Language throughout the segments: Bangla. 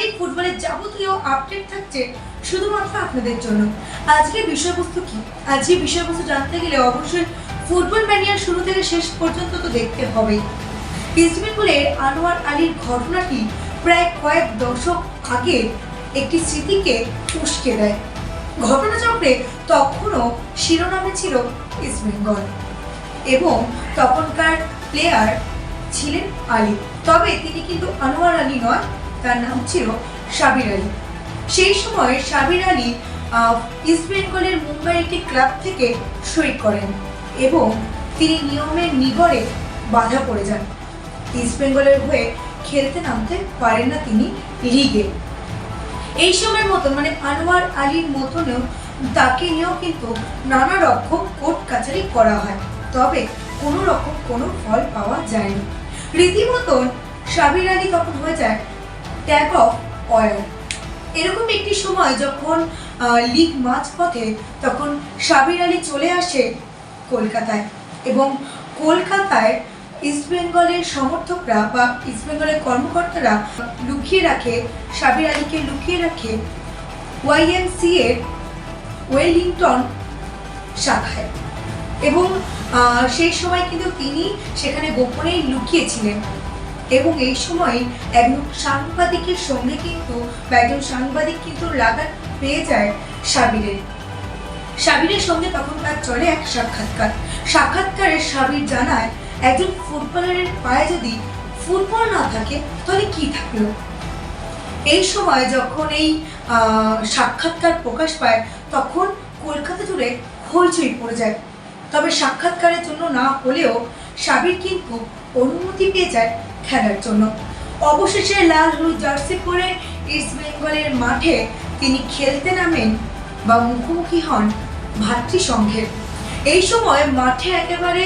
আধুনিক ফুটবলের যাবতীয় আপডেট থাকছে শুধুমাত্র আপনাদের জন্য। আজকের বিষয়বস্তু কি? আজকের বিষয়বস্তু জানতে গেলে অবশ্যই ফুটবল ম্যানিয়ার শুরু থেকে শেষ পর্যন্ত তো দেখতে হবেই। ইস্টবেঙ্গলের আনোয়ার আলীর ঘটনাটি প্রায় কয়েক দশক আগে একটি স্মৃতিকে উস্কে দেয়। ঘটনাচক্রে তখনও শিরোনামে ছিল ইস্টবেঙ্গল এবং তখনকার প্লেয়ার ছিলেন আলী। তবে তিনি কিন্তু আনোয়ার আলী নয়, তার নাম ছিল সাবির আলী। সেই সময় সাবির আলী ইস্টবেঙ্গলের মুম্বাই একটি ক্লাব থেকে সই করেন এবং তিনি নিয়মের নিগড়ে বাধা পড়ে যান। ইস্টবেঙ্গলের হয়ে খেলতে নামতে পারেন না তিনি লিগে। এই সময়ের মতন মানে আনোয়ার আলীর মতনও তাকে নিয়েও কিন্তু নানা রকম কোর্ট কাছারি করা হয়, তবে কোনো রকম কোনো ফল পাওয়া যায়নি। রীতিমতন সাবির আলী তখন হয়ে যায় ট্যাগ অফ ওয়ার। এরকম একটি সময় যখন লিগ মাঝপথে তখন সাবির আলী চলে আসে কলকাতায় এবং কলকাতায় ইস্টবেঙ্গলের সমর্থকরা বা ইস্টবেঙ্গলের কর্মকর্তারা লুকিয়ে রাখে সাবির আলীকে, লুকিয়ে রাখে ওয়াইএমসি এর ওয়েলিংটন শাখায় এবং সেই সময় কিন্তু তিনি সেখানে গোপনেই লুকিয়েছিলেন এবং এই সময় একজন সাংবাদিকের সঙ্গে কিন্তু একজন সাংবাদিক কিন্তু লাগাত পেয়ে যায় সাবিরের সঙ্গে তখন তার চলে এক সাক্ষাৎকারে সাবির জানায় একজন ফুটবলারের পায়ে যদি ফুটবল না থাকে তাহলে কি থাকলো। এই সময় যখন এই সাক্ষাৎকার প্রকাশ পায় তখন কলকাতা জুড়ে হইচই পড়ে যায়। তবে সাক্ষাৎকারের জন্য না হলেও সাবির কিন্তু অনুমতি পেয়ে যায় খেলার জন্য। অবশেষে লাল হলুদ জার্সি পরে ইস্টবেঙ্গলের মাঠে তিনি খেলতে নামেন বা মুখোমুখি হন ভাতৃসংঘের। এই সময় মাঠে একেবারে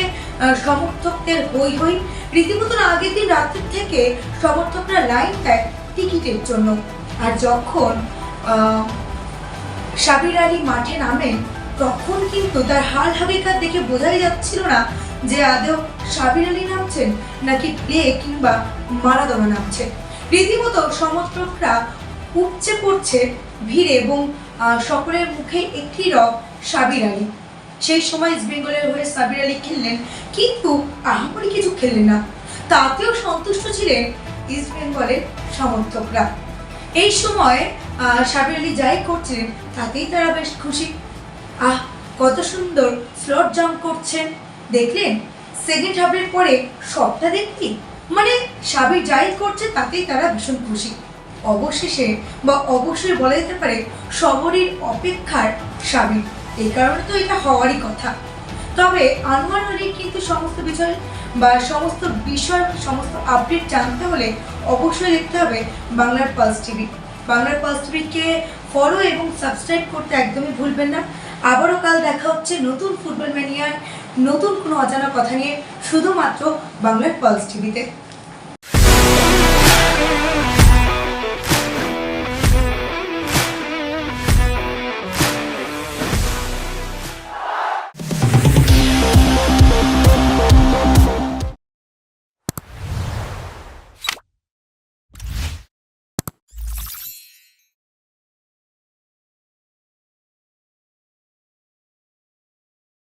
সমর্থকদের হই হই, রীতিমতো আগের দিন রাত্রি থেকে সমর্থকরা লাইন দেয় টিকিটের জন্য। আর যখন সাবির আলী মাঠে নামেন তখন কিন্তু তার হাল হাবিকার দেখে বোঝাই যাচ্ছিল না যে আদৌ সাবির আলী নামছেন নাকি প্লে কিংবা মারাদোনা নামছে। রীতিমতো সমর্থকরা উপচে পড়ছে ভিড়ে এবং সকলের মুখে একটি রব সাবির আলী। সেই সময় ইস্টবেঙ্গলের হয়ে সাবির আলী খেললেন, কিন্তু আহামরি কিছু খেললেন না, তাতেও সন্তুষ্ট ছিলেন ইস্টবেঙ্গলের সমর্থকরা। এই সময় সাবির আলী যাই করছিলেন তাতেই তারা বেশ খুশি। কত সুন্দর স্লট জাম্প করছেন, দেখলেন? সেকেন্ড হাফের পরে সবটা দেখলি, মানে সাবির যাই করছে তাতেই তারা ভীষণ খুশি। অবশেষে বা অবশ্যই বলা যেতে পারে সবরই অপেক্ষার সাবির, এই কারণে তো এটা হওয়ারই কথা। তবে আনোয়ার আলীর কিন্তু সমস্ত বিষয় বা সমস্ত আপডেট জানতে হলে অবশ্যই দেখতে হবে বাংলার পালস টিভি। বাংলার পালস টিভিকে ফলো এবং সাবস্ক্রাইব করতে একদমই ভুলবেন না। আবারও কাল দেখা হচ্ছে নতুন ফুটবল ম্যানিয়ার নতুন কোনো অজানা কথা নিয়ে, শুধুমাত্র বাংলার পালস টিভিতে।